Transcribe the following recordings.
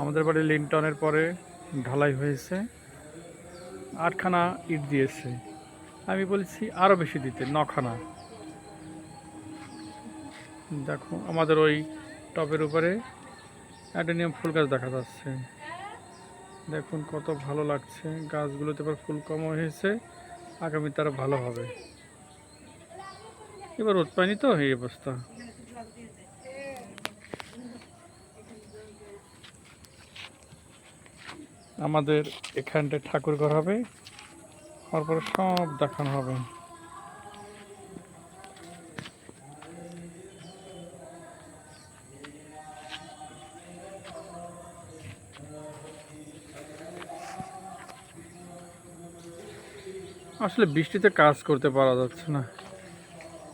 আমাদের বাড়ি লিন্টনের পরে ঢালাই হয়েছে, 8খানা ইট দিয়েছে। আমি বলেছি আরও বেশি দিতে, 9খানা। দেখো আমাদের ওই টবের উপরে অ্যাডেনিয়াম ফুল গাছ দেখা যাচ্ছে। দেখুন কত ভালো লাগছে, গাছগুলোতে এবার ফুল কম হয়েছে, আগামী তারা ভালো হবে। এবার রোদ পায়নি তো এই অবস্থা। আমাদের এখানটায় ঠাকুর ঘর হবে, তারপরে সব দেখানো হবে। আসলে বৃষ্টিতে কাজ করতে পারা যাচ্ছে না,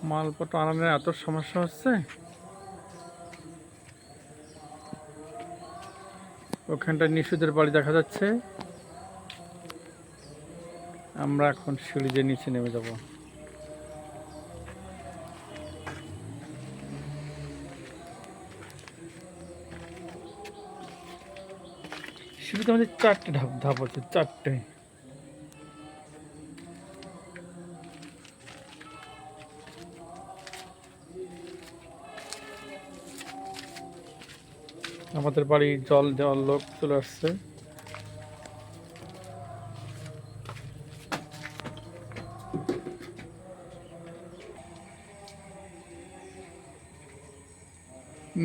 মালপত্র আনানোর এত সমস্যা হচ্ছে। ওখানটা নিশুদের বাড়ি দেখা যাচ্ছে। আমরা এখন সিঁড়ি দিয়ে নিচে নেমে যাব। সিঁড়িতে আমাদের 4টে ধাপ আছে, 4টে। আমাদের বাড়ি জল দেওয়ার লোক চলে আসছে।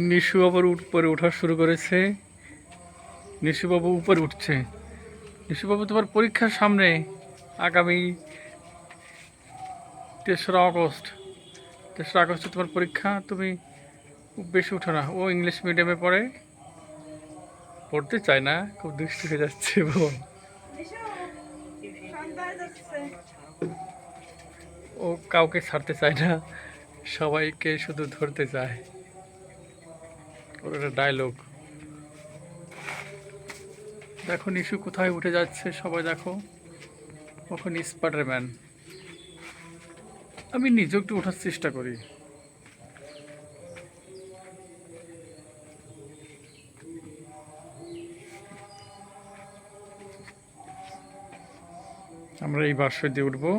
নিশু আবার উপরে ওঠা শুরু করেছে। নিশুবাবু উপরে উঠছে। নিশুবাবু, তোমার পরীক্ষার সামনে, আগামী 3রা আগস্ট। 3রা আগস্টে তোমার পরীক্ষা, তুমি বেশি উঠো না। ও ইংলিশ মিডিয়ামে পড়ে, পড়তে চায় না, খুব দুষ্টু হয়ে যাচ্ছে বোন। ও কাউকে ছাড়তে চায় না, সবাইকে শুধু ধরতে চায়। ওর একটা ডায়লগ। দেখো নিশু কোথায় উঠে যাচ্ছে, সবাই দেখো। ওখানে স্পাইডারম্যান। আমি নিজে একটু ওঠার চেষ্টা করি। আমরা এই বাসে দিয়ে উঠবো।